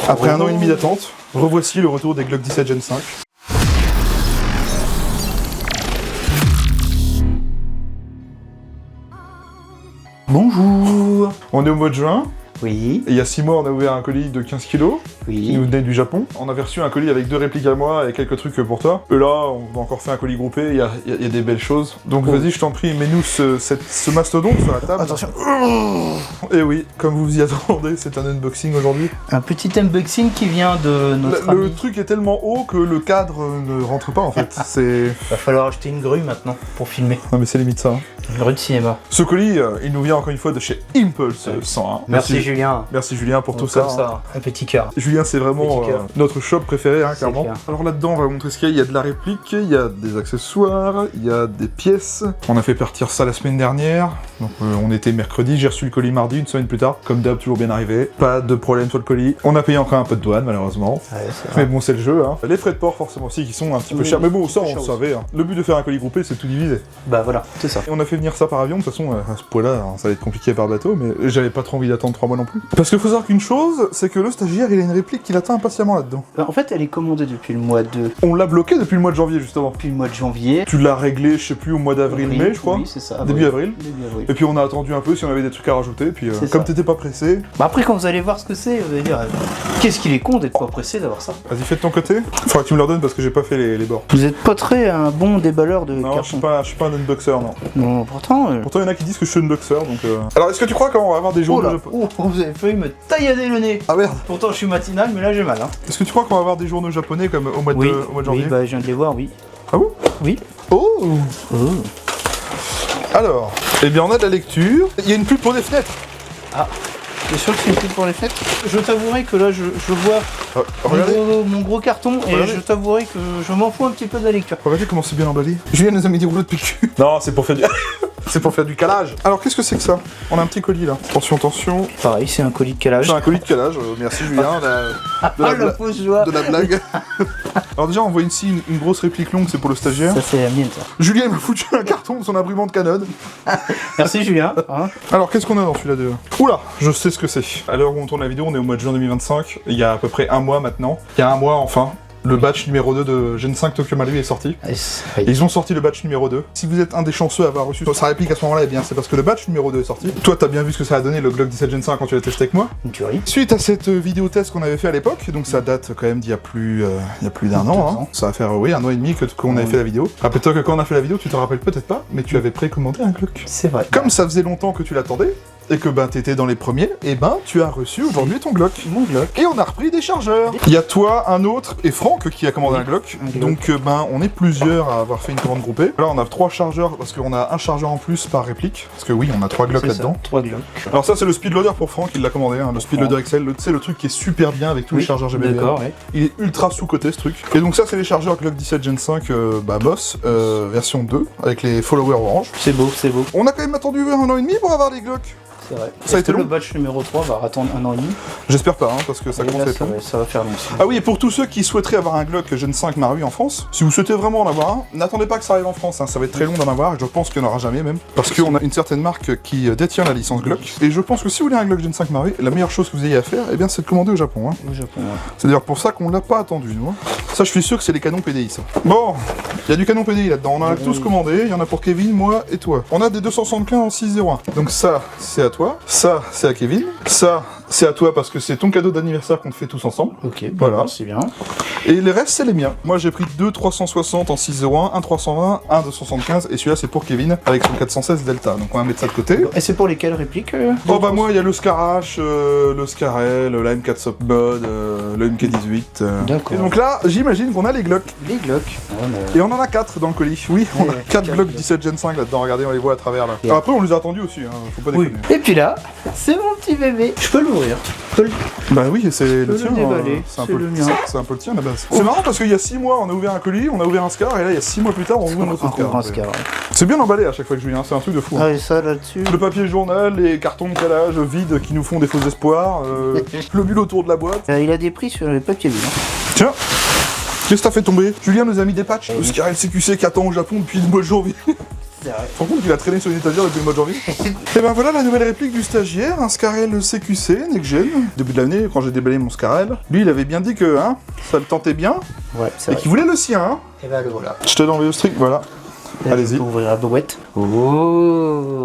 Après un an et demi d'attente, revoici le retour des Glock 17 Gen 5. Bonjour. On est au mois de juin, Oui. et il y a 6 mois on a ouvert un colis de 15 kg qui nous venait du Japon. On avait reçu un colis avec 2 répliques à moi et quelques trucs pour toi. Et là, on a encore fait un colis groupé, il y a des belles choses. Donc vas-y, je t'en prie, mets-nous ce mastodonte sur la table. Attention. Et oui, comme vous vous y attendez, c'est un unboxing aujourd'hui. Un petit unboxing qui vient de notre Le ami. truc est tellement haut que le cadre ne rentre pas en fait. C'est... Va falloir acheter une grue maintenant pour filmer. Non mais c'est limite ça. Hein. Une grue de cinéma. Ce colis, il nous vient encore une fois de chez Impulse 101. Merci Julien. Merci Julien pour tout Comme ça. Un petit cœur. Julien, c'est vraiment Petit cœur. notre shop préféré, hein, C'est clairement. clair. Alors là-dedans, on va vous montrer ce qu'il y a. Il y a de la réplique, il y a des accessoires, il y a des pièces. On a fait partir ça la semaine dernière. Donc on était mercredi, j'ai reçu le colis mardi, une semaine plus tard. Comme d'hab, toujours bien arrivé. Pas de problème sur le colis. On a payé encore un peu de douane, malheureusement. Ouais, c'est Mais vrai. bon, c'est le jeu, hein. Les frais de port, forcément aussi, qui sont un petit peu Oui, chers. Mais bon, ça, c'est on cher le aussi. savait. Hein. Le but de faire un colis groupé, c'est tout diviser. Bah voilà, c'est ça. Et on a fait venir ça par avion, de toute façon, à ce point-là, hein, ça va être compliqué par bateau, mais j'avais pas trop envie d'attendre 3 mois non plus. Parce qu'il faut savoir qu'une chose, c'est que le stagiaire, il a une réplique qu'il attend impatiemment là-dedans. En fait, elle est commandée depuis le mois de... On l'a bloqué depuis le mois de janvier, justement. Depuis le mois de janvier. Tu l'as réglé, je sais plus, au mois d'avril-mai, je crois. Oui, c'est ça. Début avril. Début avril. Et puis on a attendu un peu si on avait des trucs à rajouter, puis C'est comme ça. t'étais pas pressé, Bah après, quand vous allez voir ce que c'est, vous allez dire qu'est-ce qu'il est con d'être pas pressé d'avoir ça. vas-y, fais de ton côté. Faudra que tu me le redonnes parce que j'ai pas fait les bords. Vous êtes pas très un bon déballeur de Non, je carton. suis pas un unboxer, non. Non, pourtant... Pourtant, il y en a qui disent que je suis un unboxer, donc... Alors, est-ce que tu crois qu'on va avoir des jours Oh de là, Japon... vous avez failli me taillader le nez. Ah merde. Pourtant, je suis matinal, mais là, j'ai mal. Hein. Est-ce que tu crois qu'on va avoir des journaux japonais comme au mois de, janvier? oui, bah je viens de les voir, oui. Ah bon? Oui. Oh. Oh. Alors, eh bien on a de la lecture. Il y a une pub pour des fenêtres. Ah, t'es sûr que c'est une pub pour les fêtes? Je t'avouerai que là, je vois Regardez. mon gros carton et Regardez. je t'avouerai que je m'en fous un petit peu de la lecture. Regardez comment c'est bien emballé. Julien nous a mis des rouleaux de PQ. Non, c'est pour faire du... c'est pour faire du calage. Alors, qu'est-ce que c'est que ça? On a un petit colis là. Attention, attention. Pareil, c'est un colis de calage. C'est un colis de calage. Merci Julien. De Ah, la, la fausse joie. de la blague. Alors déjà, on voit ici une grosse réplique longue, c'est pour le stagiaire. Ça, c'est la mienne, ça. Julien il m'a foutu un carton de son imprimante Canon. Merci, Julien. Hein. Alors, qu'est-ce qu'on a dans celui-là de... Oula, je sais ce que c'est. À l'heure où on tourne la vidéo, on est au mois de juin 2025. Il y a à peu près un mois maintenant. Il y a un mois, enfin. Le batch numéro 2 de Gen 5 Tokyo Maru est sorti. Et ils ont sorti le batch numéro 2. Si vous êtes un des chanceux à avoir reçu sa réplique à ce moment-là, eh bien c'est parce que le batch numéro 2 est sorti. Toi, t'as bien vu ce que ça a donné le Glock 17 Gen 5 quand tu l'as testé avec moi. Une tuerie. Suite à cette vidéo test qu'on avait fait à l'époque, donc ça date quand même d'il y a plus d'un an. Hein. Ça va faire oui, un an et demi qu'on avait fait la vidéo. Rappelle-toi que quand on a fait la vidéo, tu te rappelles peut-être pas, mais tu avais précommandé un Glock. C'est vrai. Comme ça faisait longtemps que tu l'attendais, et que ben t'étais dans les premiers, et ben tu as reçu aujourd'hui ton Glock. Mon Glock. Et on a repris des chargeurs. Il y a toi, un autre, et Franck qui a commandé un Glock. Un Glock. Donc ben on est plusieurs à avoir fait une commande groupée. Là on a 3 chargeurs, parce qu'on a un chargeur en plus par réplique. Parce que oui, on a 3 Glocks là-dedans. 3 Glocks. Alors ça c'est le speedloader pour Franck, il l'a commandé, hein, le speedloader XL, tu sais le truc qui est super bien avec tous les chargeurs GBL. D'accord, ouais. Il est ultra sous-coté ce truc. Et donc ça c'est les chargeurs Glock 17 Gen 5 Boss, version 2, avec les followers orange. C'est beau, c'est beau. On a quand même attendu un an et demi pour avoir les Glock. C'est vrai. Ça a été Le long. batch numéro 3 va attendre un an et demi. J'espère pas, hein, parce que ça Et commence à là, être long. ça va faire long aussi. Ah oui, et pour tous ceux qui souhaiteraient avoir un Glock Gen 5 Maru en France, si vous souhaitez vraiment en avoir un, n'attendez pas que ça arrive en France, hein, ça va être très long d'en avoir, et je pense qu'il n'y en aura jamais même, parce qu'on a une certaine marque qui détient la licence Glock, et je pense que si vous voulez un Glock Gen 5 Maru, la meilleure chose que vous ayez à faire, eh bien c'est de commander au Japon. Hein. Au Japon, ouais. C'est d'ailleurs pour ça qu'on l'a pas attendu, nous. Hein. Ça, je suis sûr que c'est les canons PDI, ça. Bon, il y a du canon PDI là-dedans, on en a tous commandé, il y en a pour Kevin, moi et toi. On a des 275 en 601. Donc ça, c'est à toi, ça, c'est à Kevin, ça, c'est à toi parce que c'est ton cadeau d'anniversaire qu'on te fait tous ensemble. Ok, Voilà. c'est bien. Et les restes, c'est les miens. Moi, j'ai pris 2 360 en 601, un 320, un 275, et celui-là, c'est pour Kevin, avec son 416 Delta. Donc, on va mettre ça de côté. Et c'est pour lesquelles répliques Oh, bah, moi, il y a le Scarache, le Scarel, la M4 Softbod, le MK18. D'accord. Et donc là, j'imagine qu'on a les Glock. Les Glocks. Ouais, mais- Et on en a 4 dans le colis. Oui, on a 4 4 Glock 17 Gen 5 là-dedans. Regardez, on les voit à travers là. Et- Alors, après, on les a attendus aussi, hein. Faut pas Oui. déconner. Et puis là, c'est mon petit bébé. Je peux l'ouvrir. Je peux le... Bah oui, c'est le peux tien. le déballer, C'est un c'est peu le mien. c'est un peu le tien à la base. C'est marrant parce qu'il y a 6 mois, on a ouvert un colis, on a ouvert un Scar, et là, il y a 6 mois plus tard, on ouvre un autre Scar. Un Scar, ouais. C'est bien emballé à chaque fois que je viens, c'est un truc de fou. Hein. Ah, et ça là-dessus. Le papier journal, les cartons de calage vides qui nous font des faux espoirs, le bulle autour de la boîte. Il a des prix sur le papier vide. Tiens, qu'est-ce que t'as fait tomber? Julien nous a mis des patchs. Le Scar LCQC qui attend au Japon depuis le mois de janvier. C'est vrai. Tu te rends compte qu'il a traîné sur une étagère depuis le mois de janvier? Et ben voilà la nouvelle réplique du stagiaire, un Scarel CQC, Next Gen. Début de l'année, quand j'ai déballé mon Scarel, lui il avait bien dit que hein, ça le tentait bien, Ouais, c'est et vrai. qu'il voulait le sien. Hein. Et bah le voilà. Je te l'envoie au strict, voilà. Allez-y. On ouvrir la boîte. Oh.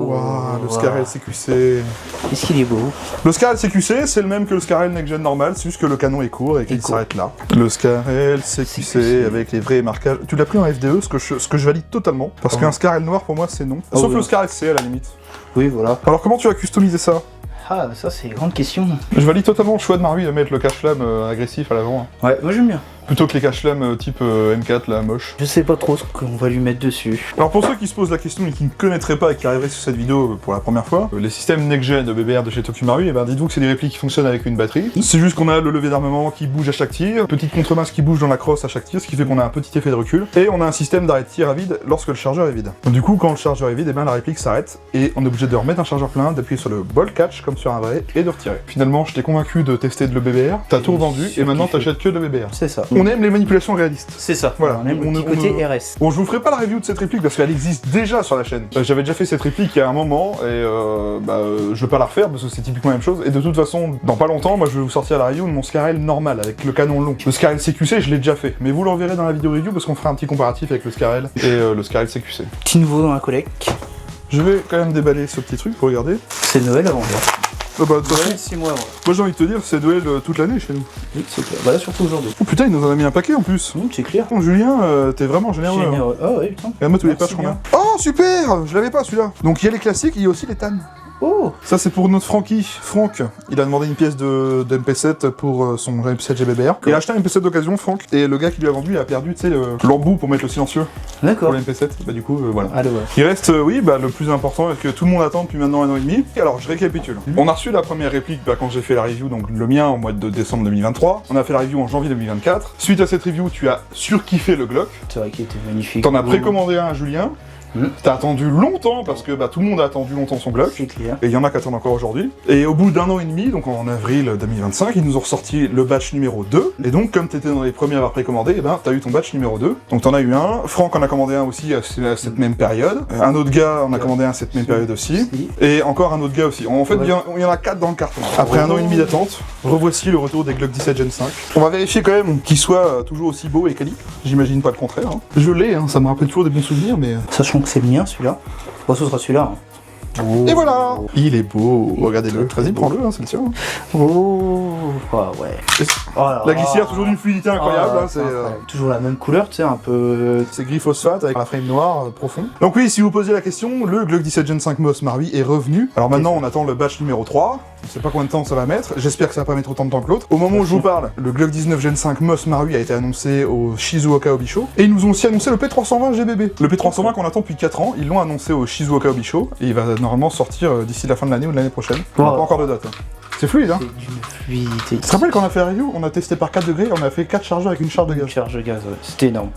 Waouh, le Scarel CQC. Qu'est-ce qu'il est beau. Le Scarel CQC, c'est le même que le Scarel Next Gen normal, c'est juste que le canon est court et qu'il s'arrête là. Le Scarel CQC avec les vrais marquages. Tu l'as pris en FDE, ce que je valide totalement, parce qu'un Scarel noir pour moi c'est non. Oh, Sauf oui. le Scarel C à la limite. Oui, voilà. Alors comment tu as customisé ça? Ah, ça c'est une grande question. Je valide totalement le choix de Marui de mettre le cache-flamme agressif à l'avant. Ouais, moi j'aime bien. Plutôt que les cache-flammes type M4 là, moche. Je sais pas trop ce qu'on va lui mettre dessus. Alors pour ceux qui se posent la question et qui ne connaîtraient pas et qui arriveraient sur cette vidéo pour la première fois, les systèmes next-gen de BBR de chez Tokumaru, et ben dites-vous que c'est des répliques qui fonctionnent avec une batterie. C'est juste qu'on a le lever d'armement qui bouge à chaque tir, petite contremasse qui bouge dans la crosse à chaque tir, ce qui fait qu'on a un petit effet de recul, et on a un système d'arrêt de tir à vide lorsque le chargeur est vide. Donc, du coup quand le chargeur est vide, et ben la réplique s'arrête, et on est obligé de remettre un chargeur plein, d'appuyer sur le ball catch comme sur un vrai, et de retirer. Finalement je t'ai convaincu de tester de le BBR, t'as tout revendu, et maintenant t'achètes que de BBR. C'est ça. On aime les manipulations réalistes. C'est ça. Voilà. On aime le petit côté RS. Bon, je vous ferai pas la review de cette réplique parce qu'elle existe déjà sur la chaîne. J'avais déjà fait cette réplique il y a un moment et je vais pas la refaire parce que c'est typiquement la même chose. Et de toute façon, dans pas longtemps, moi je vais vous sortir la review de mon Scarel normal avec le canon long. Le Scarel CQC, je l'ai déjà fait, mais vous l'enverrez dans la vidéo review parce qu'on fera un petit comparatif avec le Scarel et le Scarel CQC. Petit nouveau dans la collecte. Je vais quand même déballer ce petit truc pour regarder. C'est Noël avant l'heure. Bah, de toute façon, 6 mois avant. moi j'ai envie de te dire, c'est Noël toute l'année chez nous. Oui, c'est clair. Bah là, surtout aujourd'hui. Oh putain, il nous en a mis un paquet en plus. C'est clair. Bon, Julien, t'es vraiment généreux. Hein. Généreux. Ah ouais, putain. Regarde-moi tous les Merci pages qu'on a. bien. Oh super, je l'avais pas celui-là. Donc il y a les classiques, il y a aussi les tannes. Oh. Ça c'est pour notre Francky. Franck, il a demandé une pièce de MP7 pour son MP7 GBBR. Il a acheté un MP7 d'occasion, Franck, et le gars qui lui a vendu, il a perdu, tu sais, l'embout pour mettre le silencieux D'accord. pour le MP7. Bah du coup, voilà. Allez, voilà. Il reste, oui, bah le plus important, que tout le monde attend depuis maintenant 1 an et demi. Alors, je récapitule. On a reçu la première réplique quand j'ai fait la review, donc le mien en mois de décembre 2023. On a fait la review en janvier 2024. Suite à cette review, tu as surkiffé le Glock. C'est vrai qu'il était magnifique. T'en as précommandé un à Julien. T'as attendu longtemps parce que tout le monde a attendu longtemps son Glock. C'est clair. Et il y en a qui attendent encore aujourd'hui. Et au bout d'1 an et demi, donc en avril 2025, ils nous ont ressorti le batch numéro 2. Et donc, comme t'étais dans les premiers à avoir précommandé, et ben t'as eu ton batch numéro 2. Donc t'en as eu un. Franck en a commandé un aussi à cette même période. Un autre gars en a commandé un à cette même période aussi. Et encore un autre gars aussi. En fait, il y en a 4 dans le carton. Après 1 an et demi d'attente, revoici le retour des Glock 17 Gen 5. On va vérifier quand même qu'il soit toujours aussi beau et quali. J'imagine pas le contraire. Hein. Je l'ai, hein, ça me rappelle toujours des bons souvenirs, mais... Sachant que c'est le mien, celui-là. Bon, ce sera celui-là. Hein. Et voilà. Il est beau, regardez-le. Vas-y, prends-le, hein, c'est le tien. Oh, ah ouais. Oh là La là. glissière, toujours d'une fluidité incroyable. Ah, Hein, c'est toujours la même couleur, tu sais, un peu... c'est gris phosphate avec un frame noir profond. Donc oui, si vous posez la question, le Glock 17 Gen 5 MOS Marui est revenu. Alors maintenant, on attend le batch numéro 3. Je sais pas combien de temps ça va mettre. J'espère que ça va pas mettre autant de temps que l'autre. Au moment où je vous parle, le Glock 19 Gen 5 MOS Marui a été annoncé au Shizuoka Obisho. Et ils nous ont aussi annoncé le P320 GBB. Le P320 qu'on attend depuis 4 ans, ils l'ont annoncé au Shizuoka Obisho. Et il va normalement sortir d'ici la fin de l'année ou de l'année prochaine. On n'a pas encore de date. Hein. C'est fluide, hein. C'est d'une fluidité. Tu te rappelles quand on a fait la review, on a testé par 4 degrés, on a fait 4 chargeurs avec une charge de gaz. Une charge de gaz, ouais. C'était énorme.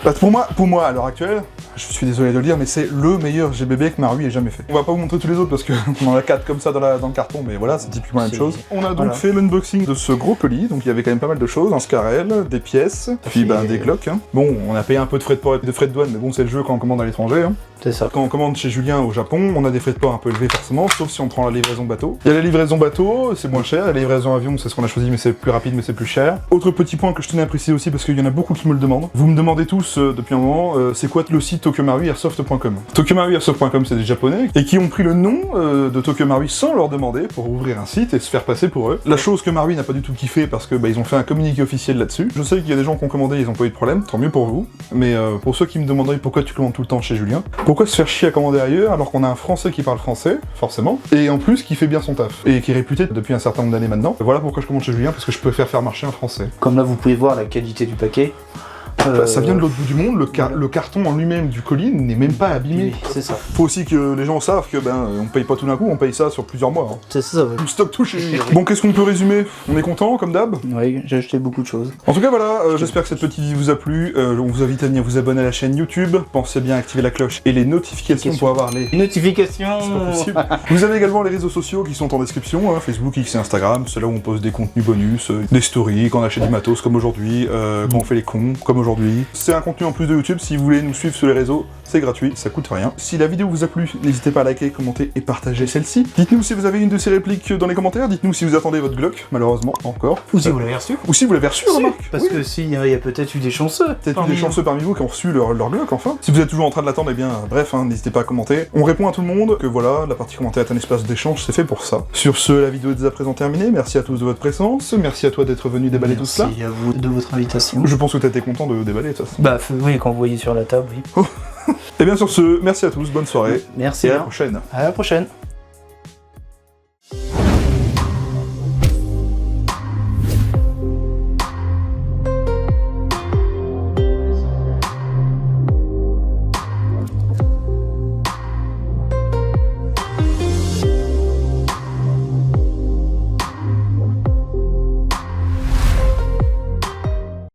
Bah, pour moi, à l'heure actuelle, je suis désolé de le dire, mais c'est le meilleur GBB que Marui ait jamais fait. On va pas vous montrer tous les autres parce qu'on en a 4 comme ça dans le carton, mais voilà, c'est typiquement la même chose. On a donc fait l'unboxing de ce gros colis, donc il y avait quand même pas mal de choses, un Scarel, des pièces, puis des Glock. Hein. Bon, on a payé un peu de frais de port et de frais de douane, mais bon, c'est le jeu quand on commande à l'étranger. Hein. C'est ça. Quand on commande chez Julien au Japon, on a des frais de port un peu élevés forcément, sauf si on prend la livraison bateau. Il y a la livraison bateau, c'est moins cher, la livraison avion, c'est ce qu'on a choisi, mais c'est plus rapide, mais c'est plus cher. Autre petit point que je tenais à préciser aussi, parce qu'il y en a beaucoup qui me le demandent. Vous me demandez tous depuis un moment, c'est quoi le site TokyoMaruiAirsoft.com. TokyoMaruiAirsoft.com, c'est des japonais, et qui ont pris le nom de Tokyo Marui sans leur demander, pour ouvrir un site et se faire passer pour eux. La chose que Marui n'a pas du tout kiffé, parce que ils ont fait un communiqué officiel là-dessus. Je sais qu'il y a des gens qui ont commandé, ils ont pas eu de problème, tant mieux pour vous. Mais pour ceux qui me demanderaient pourquoi tu commandes tout le temps chez Julien, pourquoi se faire chier à commander ailleurs alors qu'on a un Français qui parle français, forcément, et en plus qui fait bien son taf, et qui est réputé depuis un certain nombre d'années maintenant. Voilà pourquoi je commande chez Julien, parce que je préfère faire marcher un Français. Comme là, vous pouvez voir la qualité du paquet. Ça vient de l'autre bout du monde, le carton en lui-même du colis n'est même pas abîmé. C'est ça. Faut aussi que les gens savent que on paye pas tout d'un coup, on paye ça sur plusieurs mois. Hein. C'est ça, ouais. Tout stock tout chez Julien. Bon, qu'est-ce qu'on peut résumer? On est content, comme d'hab? Oui, j'ai acheté beaucoup de choses. En tout cas, voilà, j'espère que cette petite vidéo vous a plu. On vous invite à venir vous abonner à la chaîne YouTube. Pensez bien à activer la cloche et les notifications pour avoir les... Notifications. C'est pas possible. Vous avez également les réseaux sociaux qui sont en description, hein, Facebook, X et Instagram. C'est là où on poste des contenus bonus, des stories, quand on achète du matos comme aujourd'hui, quand on fait les cons comme aujourd'hui. aujourd'hui. C'est un contenu en plus de YouTube, si vous voulez nous suivre sur les réseaux, c'est gratuit, ça coûte rien. Si la vidéo vous a plu, n'hésitez pas à liker, commenter et partager celle-ci. Dites-nous si vous avez une de ces répliques dans les commentaires, dites-nous si vous attendez votre Glock, malheureusement, encore. Ou si vous l'avez reçu. Ou si vous l'avez reçu, remarque. Parce que s'il y a peut-être eu des chanceux. Peut-être eu des chanceux parmi vous qui ont reçu leur Glock, enfin. Si vous êtes toujours en train de l'attendre, eh bien, bref, hein, n'hésitez pas à commenter. On répond à tout le monde, que voilà, la partie commentaire est un espace d'échange, c'est fait pour ça. Sur ce, la vidéo est dès à présent terminée, merci à tous de votre présence, merci à toi d'être venu déballer tout cela. Merci à vous de votre invitation. Je pense que t'as été content de déballer, ça. Bah oui, quand vous voyez sur la table, oui. Et bien sur ce, merci à tous, bonne soirée. Merci. Et à la prochaine. À la prochaine.